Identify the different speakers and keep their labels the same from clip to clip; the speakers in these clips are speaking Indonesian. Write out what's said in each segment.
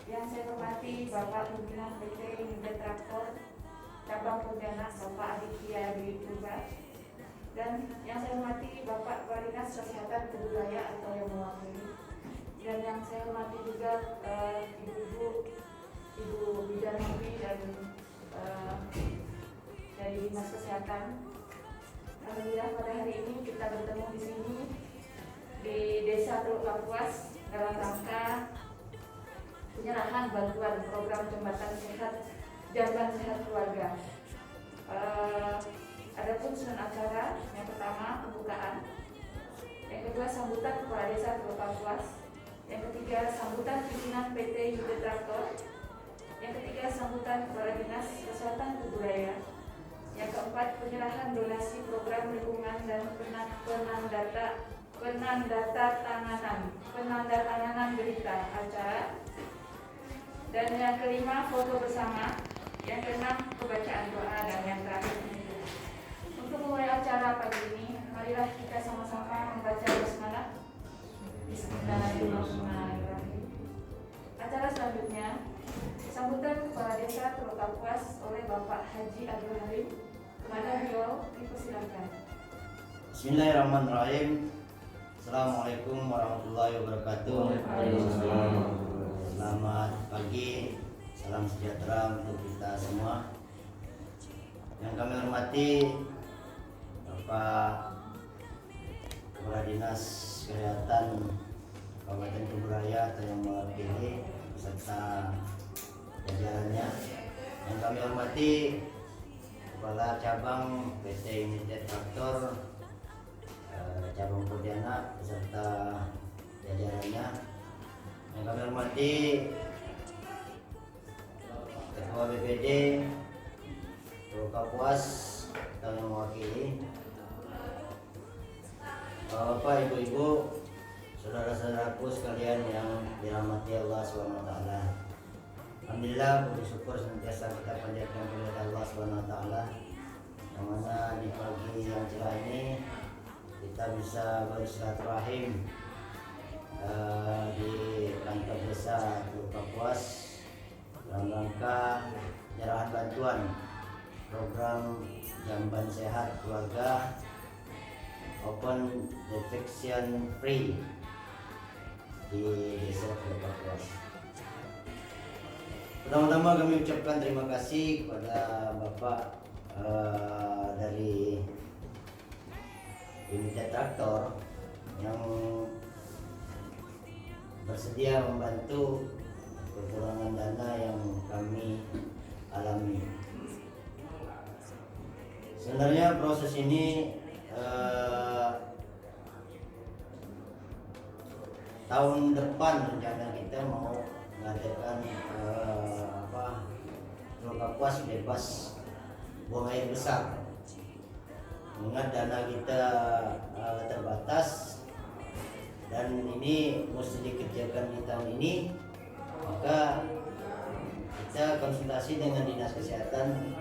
Speaker 1: Yang saya hormati Bapak Pimpinan PT Unit Traktor Cabang Pontianak Bapak Aditya Dwi Purba, dan yang saya hormati Bapak Kepala Dinas Kesehatan Kebudayaan atau yang mewakili, dan yang saya hormati juga Ibu Bidanuri dan dari Dinas Kesehatan. Alhamdulillah pada hari ini kita bertemu di sini di Desa Teluk Kapuas dalam rangka penyerahan bantuan program jembatan sehat Jamban Sehat Keluarga. Adapun susunan acara, yang pertama pembukaan, yang kedua sambutan Kepala Desa Teluk Kapuas, yang ketiga sambutan pimpinan PT Unit Traktor, yang ketiga sambutan Kepala Dinas Kesehatan Kebudayaan, yang keempat penyerahan donasi program lingkungan dan penandatanganan berita acara, dan yang kelima foto bersama, yang keenam pembacaan doa, dan yang terakhir penutup. Untuk memulai acara pagi ini, marilah kita sama-sama membaca basmalah. Bismillahirrahmanirrahim. Acara selanjutnya sambutan Kepala Desa Teluk Kapuas oleh Bapak Haji Abdul Halim. Kepada beliau dipersilakan.
Speaker 2: Bismillahirrahmanirrahim. Assalamualaikum warahmatullahi wabarakatuh. Selamat pagi, salam sejahtera untuk kita semua. Yang kami hormati Bapak Kepala Dinas Kesehatan Kabupaten Kuburaya atau yang mewakili beserta jajarannya. Yang kami hormati Kepala Cabang PT Unit Traktor Cabang Pontianak beserta jajarannya. Yang kami hormati Ketua BPD Teluk Kapuas atau yang mewakili, Bapak, Ibu-ibu, saudara-saudaraku sekalian yang dirahmati Allah SWT. Alhamdulillah, puji syukur senantiasa kita panjatkan kepada Allah SWT, yang mana di pagi yang cerah ini kita bisa bersilaturahim di kantor desa Teluk Kapuas dalam rangka penyerahan bantuan program Jamban Sehat Keluarga Open Infection Free di desa Teluk Kapuas. Pertama-tama kami ucapkan terima kasih kepada Bapak dari Unit Traktor yang bersedia membantu kekurangan dana yang kami alami. Sebenarnya proses ini tahun depan rencana kita mau mengadakan Teluk Kapuas bebas buang air besar. Mengingat dana kita terbatas dan ini mesti dikerjakan di tahun ini, maka kita konsultasi dengan Dinas Kesehatan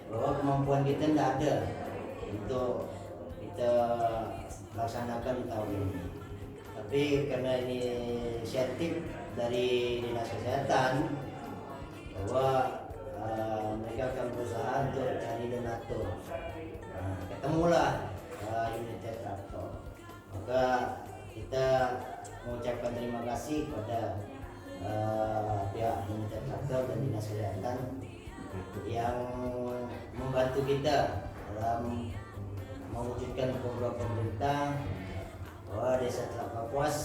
Speaker 2: bahwa kemampuan kita tidak ada untuk kita laksanakan di tahun ini. Tapi karena ini inisiatif dari Dinas Kesehatan bahwa mereka akan berusaha untuk cari donatur. Ketemulah Unit Traktor. Maka kita mengucapkan terima kasih kepada pihak Unit Traktor dan Dinas Kesehatan yang membantu kita dalam mewujudkan program pemerintah bahwa Desa Teluk Kapuas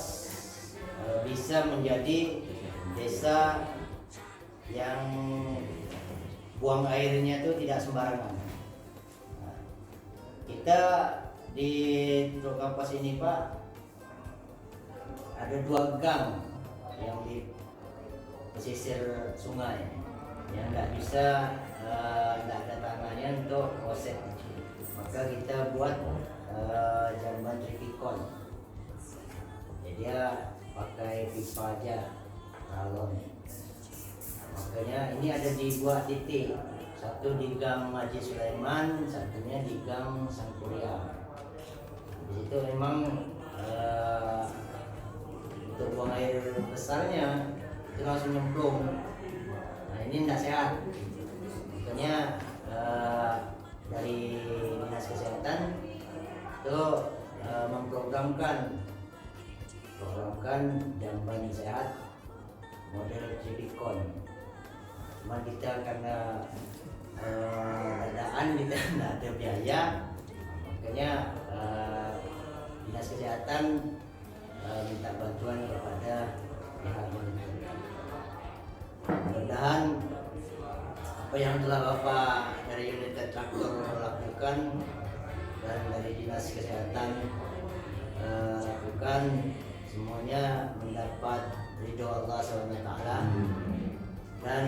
Speaker 2: bisa menjadi desa yang buang airnya itu tidak sembarangan. Nah, kita di Teluk Kapuas ini, Pak, ada 2 gang yang di pesisir sungai yang tidak bisa, tidak ada tangannya untuk offset. Maka kita buat jamban tripikon. Jadi dia pakai pipa aja galon. Makanya ini ada di 2 titik, satu di Gang Haji Sulaiman, satunya di Gang Sangkuria. Di situ memang untuk buang air besarnya itu langsung nyemplung. Nah ini tidak sehat. Makanya dari dinas kesehatan itu memprogramkan jamban sehat model Cibikon. Cuma kita karena keadaan kita tidak ada biaya, makanya dinas kesehatan minta bantuan kepada pihak yang mudah-mudahan apa yang telah Bapak dari unit traktor lakukan dan dari dinas kesehatan lakukan semuanya mendapat ridho Allah SWT dan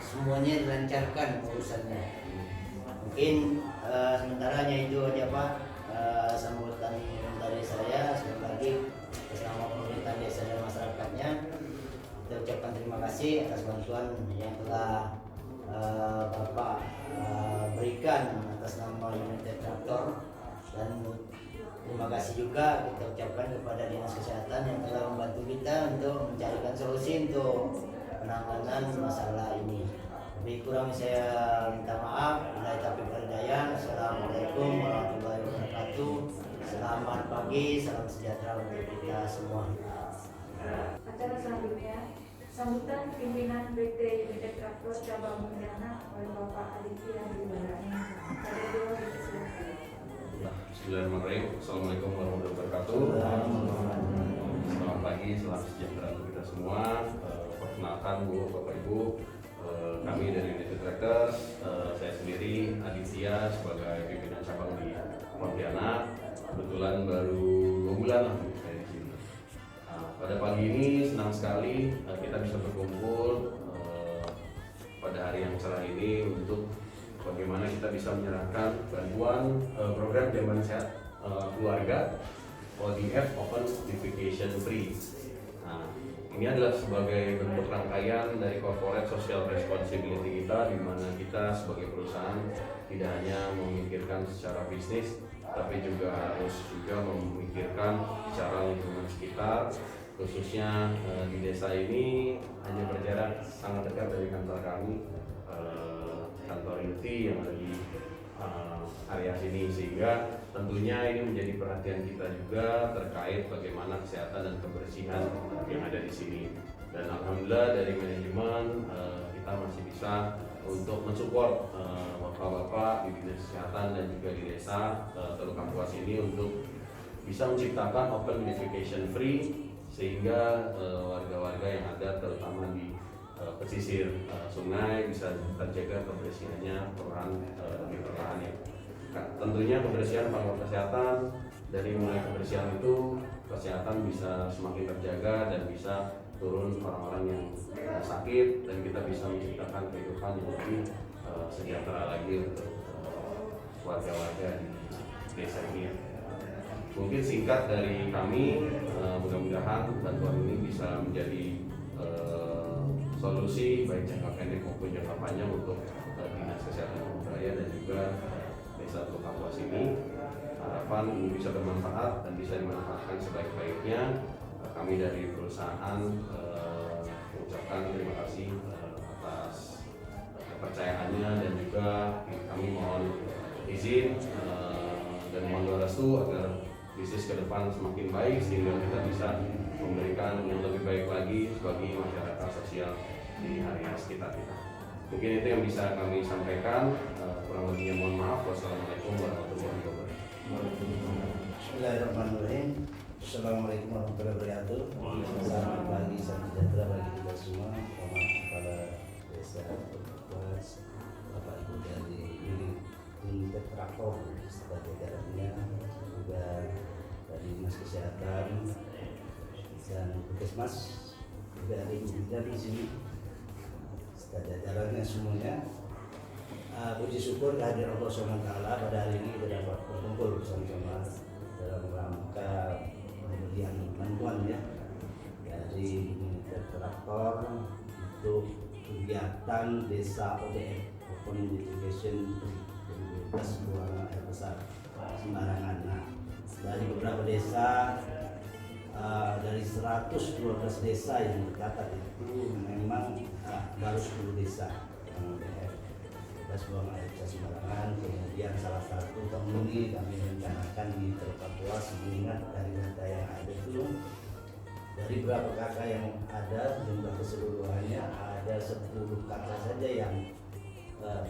Speaker 2: semuanya dilancarkan urusannya. Mungkin sementaranya itu aja Pak, sambutan dari saya. Sekali lagi bersama pemerintah desa dan masyarakatnya kita ucapkan terima kasih atas bantuan yang telah Bapak berikan atas nama unit traktor, dan terima kasih juga kita ucapkan kepada dinas kesehatan yang telah membantu kita untuk mencarikan solusi untuk penanganan masalah ini. Lebih kurang saya minta maaf. Bila taufiq wal hidayah. Assalamualaikum warahmatullahi wabarakatuh. Selamat pagi, salam sejahtera untuk kita semua.
Speaker 1: Acara selanjutnya, sambutan pimpinan PT Unit Traktor Cabang Pontianak oleh Bapak Aditya Dibarani. Ada dua dipersilakan.
Speaker 3: Bismillahirrahmanirrahim. Assalamualaikum warahmatullahi wabarakatuh. Selamat pagi, salam sejahtera untuk kita semua. Perkenalkan Bu, Bapak Ibu, kami dari Unit Traktor, saya sendiri Aditya sebagai pimpinan cabang di Pontianak. Kebetulan baru 2 bulan lah saya di sini. Pada pagi ini senang sekali kita bisa berkumpul pada hari yang cerah ini untuk bagaimana kita bisa menyerahkan bantuan program jamban sehat keluarga ODF Open Notification Free. Nah, ini adalah sebagai bentuk rangkaian dari corporate social responsibility kita, di mana kita sebagai perusahaan tidak hanya memikirkan secara bisnis, tapi juga harus memikirkan secara lingkungan sekitar, khususnya di desa ini hanya berjarak sangat dekat dari kantor kami, kantor inti yang ada di area sini, sehingga tentunya ini menjadi perhatian kita juga terkait bagaimana kesehatan dan kebersihan yang ada di sini. Dan alhamdulillah dari manajemen kita masih bisa untuk mensupport bapak-bapak di dinas kesehatan dan juga di desa Teluk Kapuas ini untuk bisa menciptakan open notification free, sehingga warga-warga yang ada terutama di pesisir sungai bisa terjaga kebersihannya perlahan ya. Tentunya kebersihan faktor kesehatan, dari mulai kebersihan itu kesehatan bisa semakin terjaga dan bisa turun orang-orang yang sakit, dan kita bisa menciptakan kehidupan yang lebih sejahtera lagi untuk warga-warga di desa ini. Mungkin singkat dari kami, mudah-mudahan bantuan ini bisa menjadi solusi baik jangka pendek maupun jangka panjang untuk dinas kesehatan budaya dan juga desa Teluk Kapuas ini. Harapan ini bisa bermanfaat dan bisa dimanfaatkan sebaik-baiknya. Kami dari perusahaan mengucapkan terima kasih atas kepercayaannya, dan juga kami mohon izin dan mohon doa restu agar bisnis ke depan semakin baik, sehingga kita bisa memberikan yang lebih baik lagi bagi masyarakat sosial di area sekitar kita. Mungkin itu yang bisa kami sampaikan. Kurang lebihnya mohon maaf. Wassalamualaikum warahmatullahi wabarakatuh.
Speaker 2: Bismillahirrahmanirrahim. Assalamualaikum warahmatullahi wabarakatuh. Selamat pagi, salam sejahtera bagi kita semua. Selamat kepada desa Kapuas, Bapak Ibu dari unit traktor sebagai jajarannya, juga dari dinas kesehatan dan puskesmas, juga ada ibu dari sini, jajarannya semuanya. Puji syukur kehadiran Allah SWT pada hari ini kita dapat berkumpul bersama-sama dalam rangka pemberian bantuan ya dari unit traktor untuk kegiatan desa ODF Open Notification bebas buang air besar sembarangan. Nah, dari beberapa desa
Speaker 4: dari 112 desa yang tercatat itu memang baru 10 desa yang ODF bebas buang air besar sembarangan. Kemudian salah satu tahun ini kami rencanakan di Teluk Kapuas, mengingat dari data yang ada itu dari berapa kakak yang ada, jumlah keseluruhannya ada 10 kakak saja yang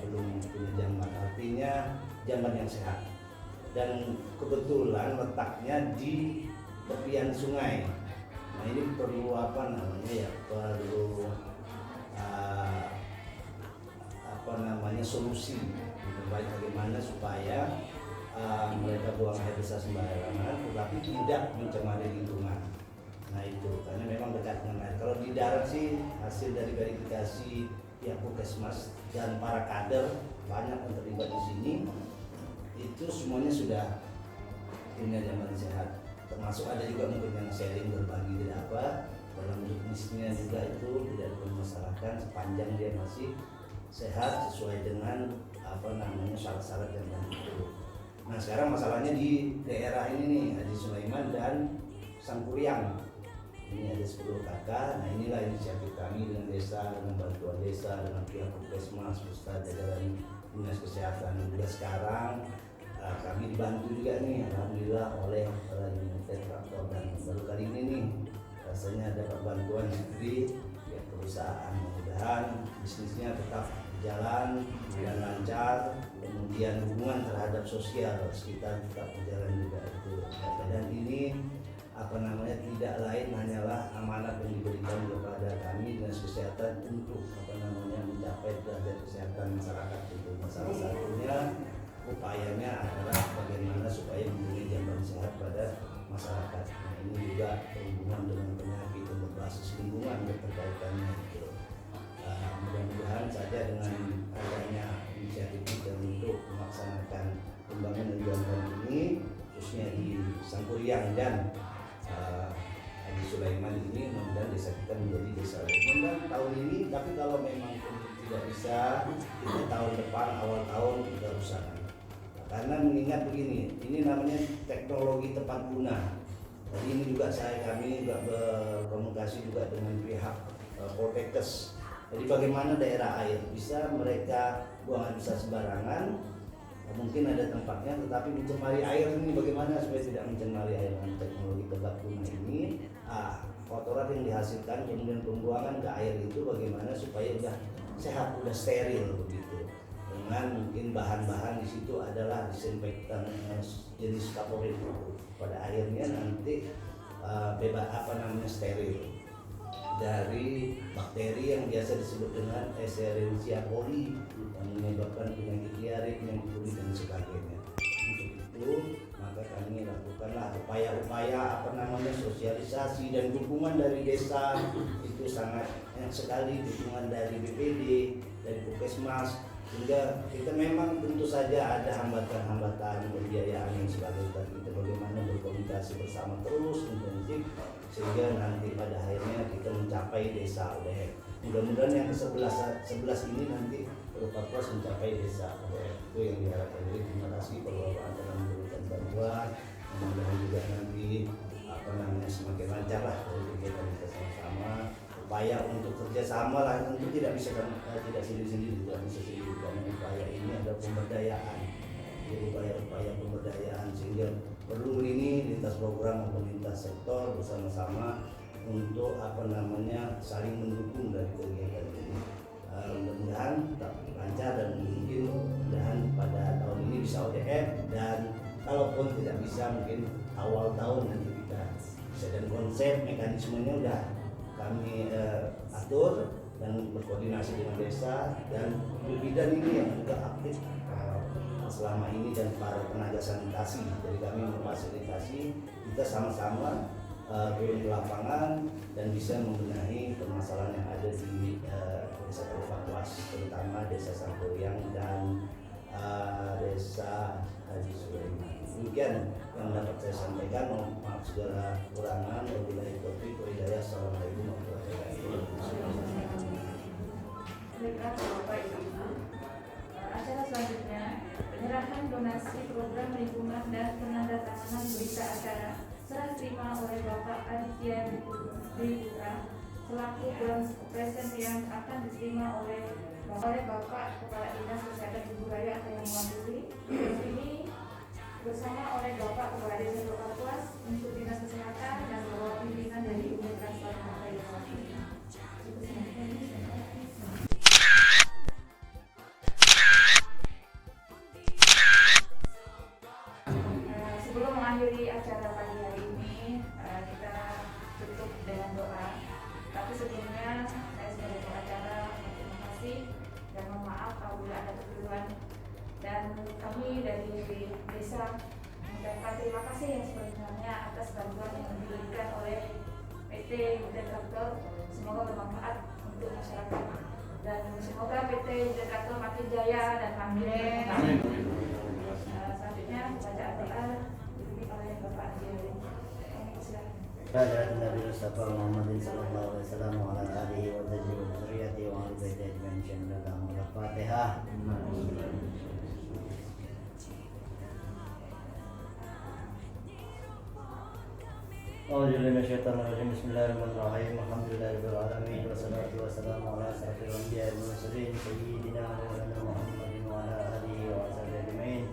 Speaker 4: belum punya jamban, artinya jamban yang sehat. Dan kebetulan letaknya di tepian sungai. Nah ini perlu perlu solusi terbaik bagaimana supaya mereka buang air besar sembarangan tetapi tidak mencemari lingkungan. Nah itu karena memang dekat dengan air. Kalau di darat sih hasil dari verifikasi pihak Puskesmas dan para kader banyak yang terlibat di sini, itu semuanya sudah punya jamban sehat. Termasuk ada juga mungkin yang sharing berbagi tidak apa, dalam bisnisnya juga itu tidak dipermasalahkan sepanjang dia masih sehat sesuai dengan syarat-syarat yang tadi itu. Nah sekarang masalahnya di daerah ini nih, Haji Sulaiman dan Sangkuriang. Ini ada 10 kakak. Nah inilah inisiatif kami dengan desa, dengan bantuan desa, dengan pihak Puskesmas, beserta jajaran dinas kesehatan. Juga sekarang kami dibantu juga nih, alhamdulillah oleh unit traktor, dan baru kali ini nih rasanya dapat bantuan dari pihak perusahaan. Mudah-mudahan bisnisnya tetap berjalan dan lancar, kemudian hubungan terhadap sosial sekitar tetap berjalan juga itu. Dan ini tidak lain hanyalah amanat yang diberikan kepada kami dinas kesehatan untuk mencapai derajat kesehatan masyarakat itu. Salah satunya upayanya adalah bagaimana supaya memberi jamban sehat pada masyarakat. Nah ini juga berhubungan dengan penyakit yang berbasis lingkungan berkaitannya itu. Mudah-mudahan saja dengan adanya inisiatif kita untuk melaksanakan pembangunan jamban ini, khususnya di Sangkuriang dan Haji Sulaiman ini, mudah-mudahan desa kita menjadi desa mudah tahun ini. Tapi kalau memang tidak bisa, kita tahun depan awal tahun kita usahakan. Karena mengingat begini, ini namanya teknologi tepat guna. Jadi ini juga kami juga berkomunikasi juga dengan pihak Poltekkes. Jadi bagaimana daerah air bisa mereka buang air besar sembarangan, mungkin ada tempatnya, tetapi mencemari air ini bagaimana supaya tidak mencemari air. Dengan teknologi tepat guna ini, kotoran yang dihasilkan kemudian pembuangan ke air itu bagaimana supaya udah sehat, udah steril begitu. Dengan mungkin bahan-bahan di situ adalah disinfektan jenis kaporit pada airnya nanti steril dari bakteri yang biasa disebut dengan Escherichia coli yang menyebabkan penyakit diare, penyakit kulit dan sebagainya. Untuk itu maka kami lakukanlah upaya-upaya sosialisasi dan dukungan dari desa itu sangat banyak sekali, dukungan dari BPD, dari Puskesmas, sehingga kita memang tentu saja ada hambatan-hambatan pembiayaan yang sebagainya. Kita bagaimana berkomunikasi bersama terus intensif sehingga nanti pada akhirnya kita mencapai desa ODF. Mudah-mudahan yang ke-11 ini nanti Teluk Kapuas mencapai desa ODF. Itu yang diharapkan. Jadi terima kasih kalau telah memberikan bantuan. Mudah-mudahan juga nanti semakin lancar lah dari kegiatan kita sama-sama. Upaya untuk kerjasama lah tentu tidak bisa tidak sendiri-sendiri, tidak bisa sendiri. Karena upaya ini ada pemberdayaan, upaya pemberdayaan sehingga perlu ini lintas program maupun lintas sektor bersama-sama untuk saling mendukung dari kegiatan ini. Mudah-mudahan tetap lancar dan mungkin mudah-mudahan pada tahun ini bisa ODF, dan kalaupun tidak bisa mungkin awal tahun nanti kita bisa, dan konsep mekanismenya udah kami atur dan berkoordinasi dengan desa dan bidan ini yang juga aktif selama ini dan para tenaga sanitasi. Jadi kami memfasilitasi kita sama-sama turun ke lapangan dan bisa membenahi permasalahan yang ada di desa Teluk Kapuas, terutama desa Sangkuriang dan desa Haji Sulaiman. Demikian yang dapat saya sampaikan. Mohon maaf segala kekurangan. Wabillahi taufiq wal hidayah. Assalamualaikum warahmatullahi wabarakatuh.
Speaker 1: Baiklah Bapak Ibu, acara selanjutnya penyerahan donasi program lingkungan dan penandatanganan berita acara serah terima diterima oleh Bapak Aditya Dwi Putra selaku presiden yang akan diterima oleh Bapak Kepala Dinas Kesehatan Ibu Raya atau yang mewakili ini bersama oleh Bapak Kepala Desa Kapuas untuk Dinas Kesehatan dan Bapak pimpinan dari unit transportasi yang mewakili. Sebelum mengakhiri acara pagi hari ini, kita tutup dengan doa. Tapi sebelumnya saya sebagai pengacara terima kasih dan mohon maaf apabila ada kekeliruan. Dan kami dari desa mengucapkan terima kasih yang sebenarnya atas bantuan yang diberikan oleh PT Unit Traktor. Semoga bermanfaat untuk masyarakat dan semoga PT Unit Traktor makin jaya dan makin
Speaker 3: Amin.
Speaker 1: selanjutnya bacaan doa dipimpin oleh Bapak Aditya.
Speaker 2: Pada Nabi Mustafa Muhammadin sallallahu alaihi wasallam wa ala alihi wa sahbihi wa dzurriyyatihi wa ahli baitihi ajma'in dalam Al-Fatihah. A'udzu billahi minasyaitonir rajim. Bismillahirrahmanirrahim. Alhamdulillahirabbil alamin wassalatu wassalamu ala asyrafil anbiya'i wal mursalin sayyidina wa maulana Muhammadin wa ala alihi wa sahbihi ajma'in.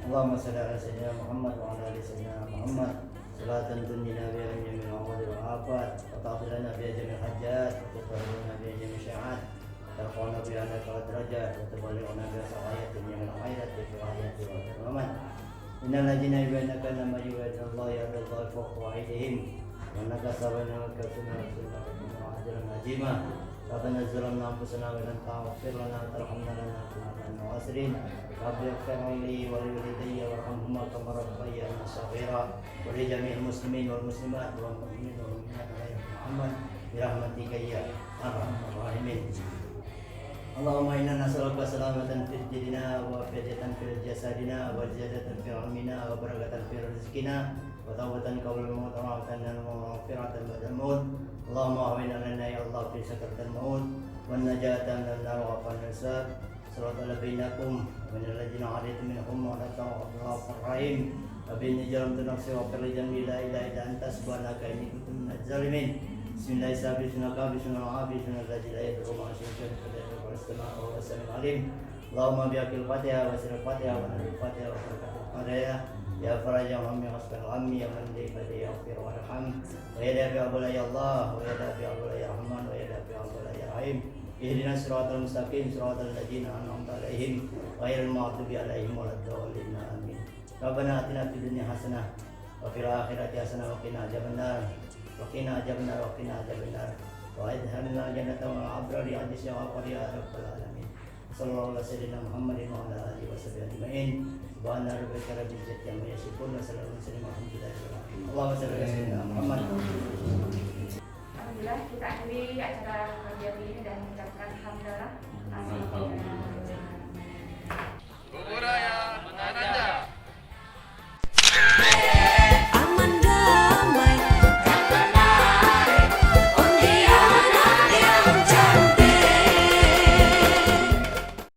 Speaker 2: Allahumma shalli ala sayyidina Muhammad wa ala ali sayyidina Muhammad. Salatan tunjina biha min jamil amali wal afat wa ta'firana biha jamil hajjat wa tutahhiruna biha jamil syai'at wa tarfa'una biha laka darajat wa tuballighuna biha sa'ayatin jamil khairat wa hayati wa rahmat. Innal ladzina yubayyinaka nama yubayyinallahu ya'lamu fawqa aydihim wa nakasabana wa kafina wa ajran azima. Rabbana zalamna anfusana wa lam taghfir lana wa tarhamna lanakunanna minal khasirin. Rabbi ighfir li wa li walidayya warhamhuma kama rabbayani shaghira wa li jami'il muslimin wal muslimat wal mu'minin wal mu'minat ya Muhammad bi rahmatika ya arhamar rahimin. Allahumma inna nas'aluka salamatan fid dinina wa afiyatan fil jasadina wa ziyadatan fil ilmina wa barakatan fil rizqina wa tawbatan qabla al-maut wa rahmatan wa maghfiratan ba'da al-maut. Allahumma awinna lana ya Allah fi sakaratil maut wa najatan min an-nar wa al-hisab. Siratal bainakum wa min alladziina 'adaytum minhum wa la ta'khudhu rahim. Abinni jaramtu nafsi wa qul jambi la ilaha illa anta subhanaka inni kuntu minaz zalimin. Bismillahirrahmanirrahim. Allahumma bi'akil Fatihah wa siril Fatihah wa nuril Fatihah wa barakatul Fatihah. Ya farajah wa hammi asfal hammi ya man di fadhi yaghfir wa yarham. Wa ya dafi abula ya Allah wa ya dafi abula ya Rahman wa ya dafi abula ya Rahim. Ihdinas siratal mustaqim siratal ladzina an'amta 'alaihim ghairil maghdubi 'alaihim waladdallin. Amin. Rabbana atina fid dunya hasanah wa fil akhirati hasanah wa qina adzabannar. Wa qina adzabannar. Wa adkhilna jannata ma'al abrar ya hadis ya ghafar ya rabbal alamin. Sallallahu alaihi wasallam Muhammadin wa ala alihi washabihi ajma'in. Subhana rabbika rabbil izzati amma yasifun wa salamun alhamdulillahi rabbil alamin. Allahumma shalli ala sayyidina Muhammad.
Speaker 1: Alhamdulillah kita akhiri acara pagi hari ini dan mengucapkan hamdalah.
Speaker 3: Alhamdulillah.